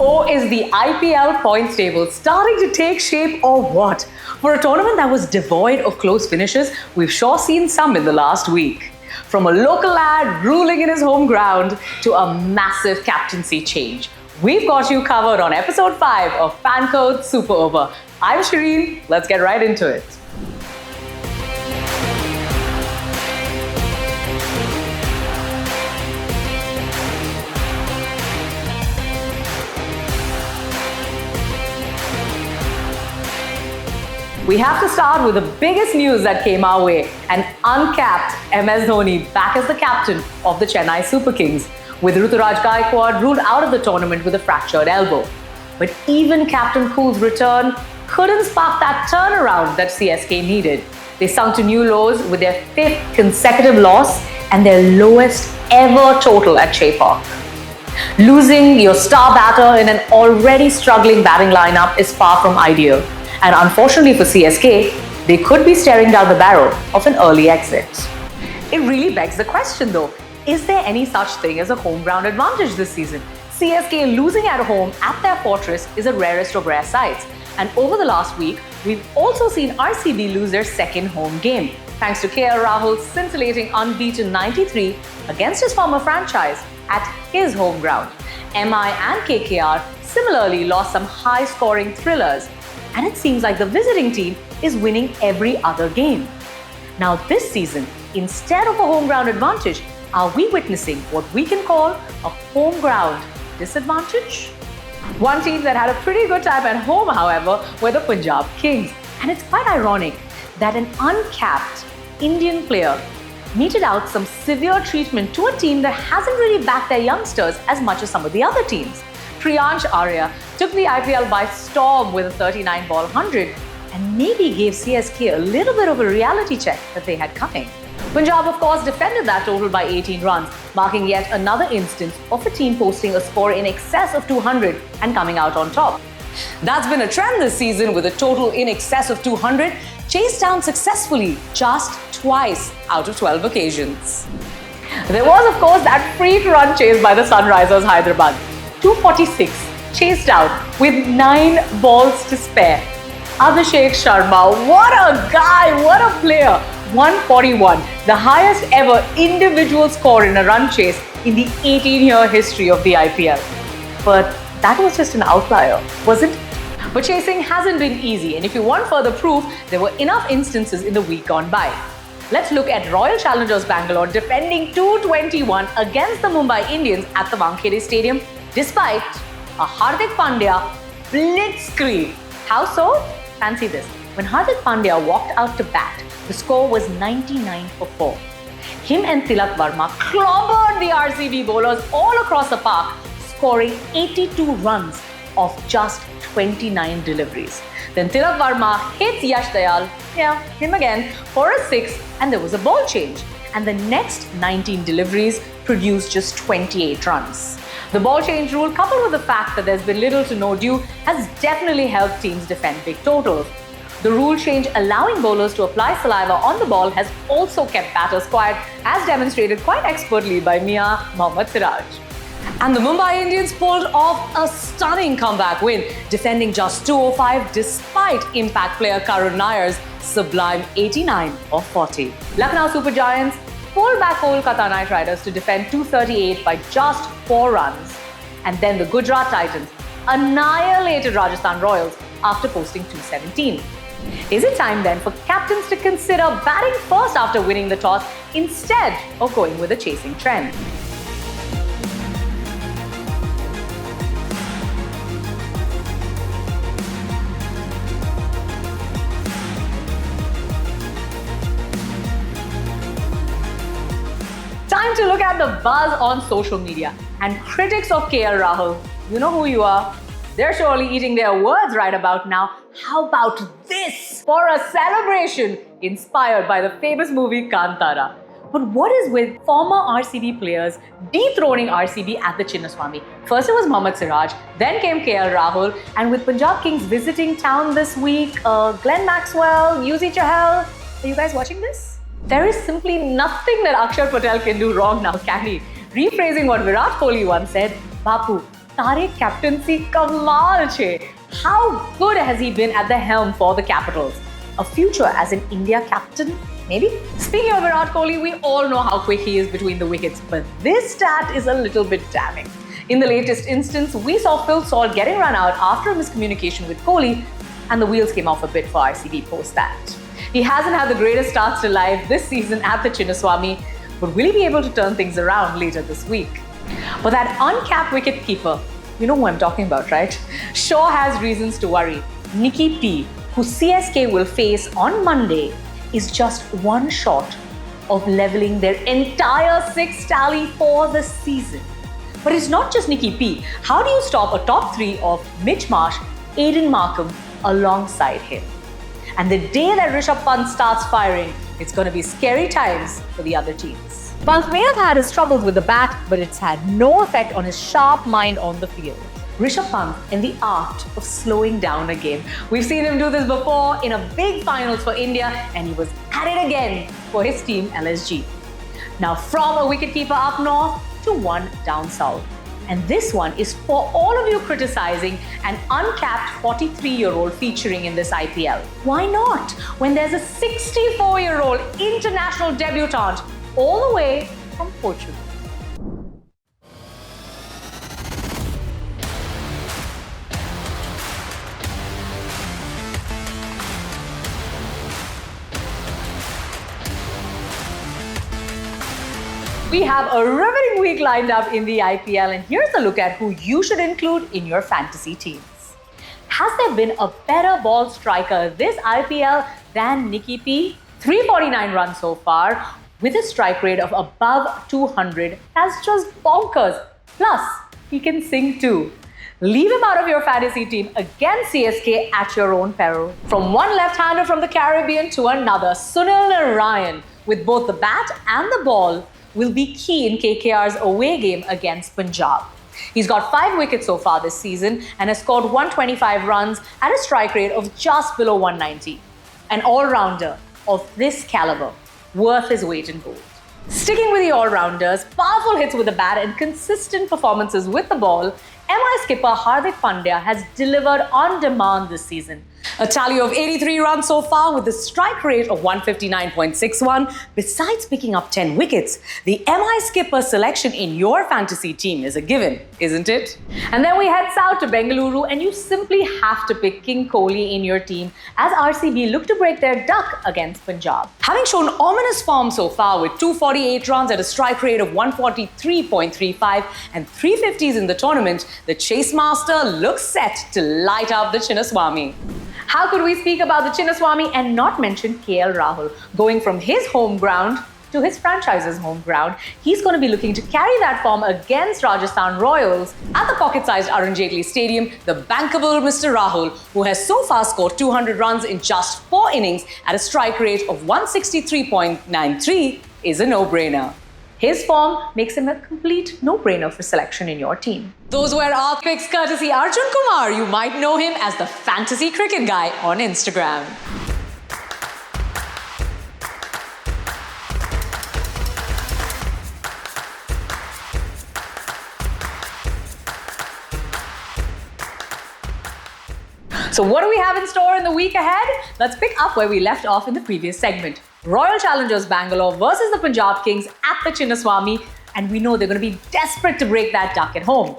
Or is the IPL points table starting to take shape or what? For a tournament that was devoid of close finishes, we've sure seen some in the last week. From a local lad ruling in his home ground to a massive captaincy change. We've got you covered on episode 5 of Fan Code Super Over. I'm Shireen, let's get right into it. We have to start with the biggest news that came our way, an uncapped MS Dhoni back as the captain of the Chennai Super Kings, with Ruturaj Gaikwad ruled out of the tournament with a fractured elbow. But even Captain Cool's return couldn't spark that turnaround that CSK needed. They sunk to new lows with their 5th consecutive loss and their lowest ever total at Chepauk. Losing your star batter in an already struggling batting lineup is far from ideal. And unfortunately for CSK, they could be staring down the barrel of an early exit. It really begs the question though, is there any such thing as a home ground advantage this season? CSK losing at home at their fortress is the rarest of rare sights. And over the last week, we've also seen RCB lose their second home game, thanks to KL Rahul's scintillating unbeaten 93 against his former franchise at his home ground. MI and KKR similarly lost some high-scoring thrillers. And it seems like the visiting team is winning every other game. Now this season, instead of a home ground advantage, are we witnessing what we can call a home ground disadvantage? One team that had a pretty good time at home, however, were the Punjab Kings. And it's quite ironic that an uncapped Indian player meted out some severe treatment to a team that hasn't really backed their youngsters as much as some of the other teams. Priyansh Arya took the IPL by storm with a 39-ball 100 and maybe gave CSK a little bit of a reality check that they had coming. Punjab, of course, defended that total by 18 runs, marking yet another instance of a team posting a score in excess of 200 and coming out on top. That's been a trend this season, with a total in excess of 200 chased down successfully just twice out of 12 occasions. There was, of course, that freak run chase by the Sunrisers Hyderabad. 246 chased out with 9 balls to spare. Ishant Sharma, what a guy, what a player. 141, the highest ever individual score in a run chase in the 18-year history of the IPL. But that was just an outlier, wasn't it? But chasing hasn't been easy, and if you want further proof, there were enough instances in the week gone by. Let's look at Royal Challengers Bangalore defending 221 against the Mumbai Indians at the Wankhede Stadium, despite a Hardik Pandya blitzkrieg. How so? Fancy this. When Hardik Pandya walked out to bat, the score was 99 for 4. Him and Tilak Varma clobbered the RCB bowlers all across the park, scoring 82 runs off just 29 deliveries. Then Tilak Varma hits Yash Dayal, him again, for a 6, and there was a ball change. And the next 19 deliveries produced just 28 runs. The ball change rule, coupled with the fact that there's been little to no dew, has definitely helped teams defend big totals. The rule change allowing bowlers to apply saliva on the ball has also kept batters quiet, as demonstrated quite expertly by Mia Mohammad Siraj. And the Mumbai Indians pulled off a stunning comeback win, defending just 205 despite impact player Karun Nair's sublime 89 of 40. Lucknow Super Giants pulled back Kolkata Knight Riders to defend 238 by just 4 runs. And then the Gujarat Titans annihilated Rajasthan Royals after posting 217. Is it time then for captains to consider batting first after winning the toss instead of going with a chasing trend? Time to look at the buzz on social media. And critics of KL Rahul, you know who you are. They're surely eating their words right about now. How about this for a celebration inspired by the famous movie Kantara? But what is with former RCB players dethroning RCB at the Chinnaswamy? First it was Mohammad Siraj, then came KL Rahul, and with Punjab Kings visiting town this week, Glenn Maxwell, Yuzi Chahal, are you guys watching this? There is simply nothing that Axar Patel can do wrong now, can he? Rephrasing what Virat Kohli once said, Bapu, Tariq captaincy kamal che. How good has he been at the helm for the Capitals? A future as an India captain, maybe? Speaking of Virat Kohli, we all know how quick he is between the wickets, but this stat is a little bit damning. In the latest instance, we saw Phil Salt getting run out after a miscommunication with Kohli, and the wheels came off a bit for RCB post that. He hasn't had the greatest starts to life this season at the Chinnaswamy, but will he be able to turn things around later this week? But that uncapped wicket-keeper, you know who I'm talking about, right? Sure has reasons to worry. Nicky P, who CSK will face on Monday, is just one short of levelling their entire six tally for the season. But it's not just Nicky P. How do you stop a top three of Mitch Marsh, Aiden Markham alongside him? And the day that Rishabh Pant starts firing, it's going to be scary times for the other teams. Pant may have had his troubles with the bat, but it's had no effect on his sharp mind on the field. Rishabh Pant in the art of slowing down a game. We've seen him do this before in a big finals for India, and he was at it again for his team LSG. Now from a wicketkeeper up north to one down south. And this one is for all of you criticizing an uncapped 43-year-old featuring in this IPL. Why not? When there's a 64-year-old international debutant all the way from Portugal. We have a riveting week lined up in the IPL, and here's a look at who you should include in your fantasy teams. Has there been a better ball striker this IPL than Nicky P? 349 runs so far, with a strike rate of above 200. That's just bonkers. Plus, he can sing too. Leave him out of your fantasy team against CSK at your own peril. From one left-hander from the Caribbean to another, Sunil Narayan, with both the bat and the ball, will be key in KKR's away game against Punjab. He's got 5 wickets so far this season and has scored 125 runs at a strike rate of just below 190. An all-rounder of this caliber, worth his weight in gold. Sticking with the all-rounders, powerful hits with the bat and consistent performances with the ball, MI skipper Hardik Pandya has delivered on demand this season. A tally of 83 runs so far with a strike rate of 159.61. Besides picking up 10 wickets, the MI skipper selection in your fantasy team is a given, isn't it? And then we head south to Bengaluru, and you simply have to pick King Kohli in your team as RCB look to break their duck against Punjab. Having shown ominous form so far with 248 runs at a strike rate of 143.35 and 350s in the tournament, the Chase Master looks set to light up the Chinnaswamy. How could we speak about the Chinnaswamy and not mention KL Rahul? Going from his home ground to his franchise's home ground, he's going to be looking to carry that form against Rajasthan Royals at the pocket-sized Arun Jaitley Stadium. The bankable Mr. Rahul, who has so far scored 200 runs in just 4 innings at a strike rate of 163.93, is a no-brainer. His form makes him a complete no-brainer for selection in your team. Those were our picks courtesy Arjun Kumar. You might know him as the Fantasy Cricket Guy on Instagram. So what do we have in store in the week ahead? Let's pick up where we left off in the previous segment. Royal Challengers Bangalore versus the Punjab Kings at the Chinnaswamy, and we know they're going to be desperate to break that duck at home.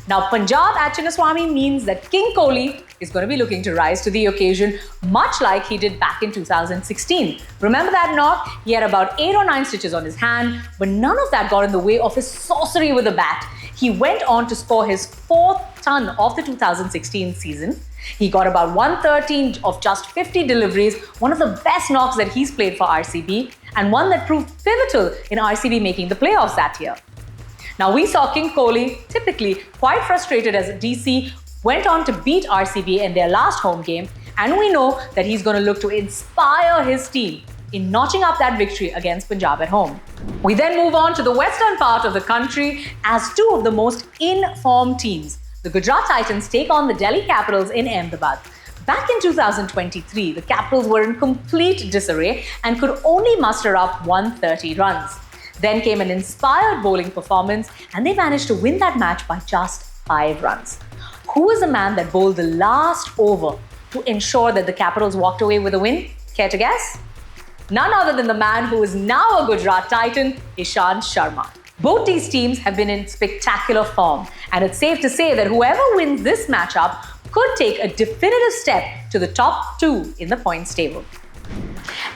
Now, Punjab at Chinnaswamy means that King Kohli is going to be looking to rise to the occasion, much like he did back in 2016. Remember that knock? He had about 8 or 9 stitches on his hand, but none of that got in the way of his sorcery with the bat. He went on to score his 4th ton of the 2016 season. He got about 113 of just 50 deliveries, one of the best knocks that he's played for RCB, and one that proved pivotal in RCB making the playoffs that year. Now, we saw King Kohli, typically quite frustrated as DC, went on to beat RCB in their last home game, and we know that he's going to look to inspire his team in notching up that victory against Punjab at home. We then move on to the western part of the country as 2 of the most in-form teams. The Gujarat Titans take on the Delhi Capitals in Ahmedabad. Back in 2023, the Capitals were in complete disarray and could only muster up 130 runs. Then came an inspired bowling performance, and they managed to win that match by just 5 runs. Who is the man that bowled the last over to ensure that the Capitals walked away with a win? Care to guess? None other than the man who is now a Gujarat Titan, Ishant Sharma. Both these teams have been in spectacular form, and it's safe to say that whoever wins this matchup could take a definitive step to the top 2 in the points table.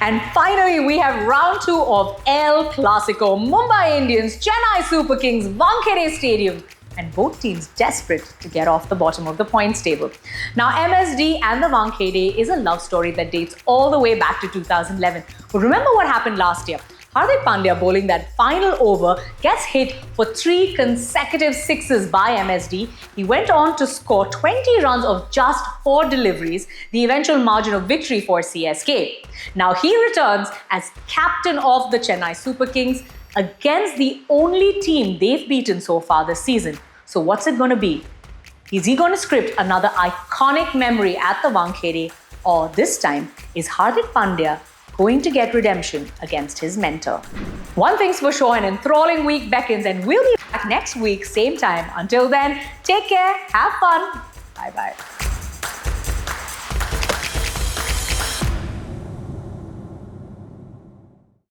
And finally, we have round 2 of El Clasico, Mumbai Indians, Chennai Super Kings, Wankhede Stadium, and both teams desperate to get off the bottom of the points table. Now, MSD and the Wankhede is a love story that dates all the way back to 2011. But remember what happened last year? Hardik Pandya, bowling that final over, gets hit for 3 consecutive sixes by MSD. He went on to score 20 runs of just 4 deliveries, the eventual margin of victory for CSK. Now he returns as captain of the Chennai Super Kings against the only team they've beaten so far this season. So what's it going to be? Is he going to script another iconic memory at the Wankhede, or this time is Hardik Pandya going to get redemption against his mentor? One thing's for sure, an enthralling week beckons, and we'll be back next week, same time. Until then, take care, have fun, bye-bye.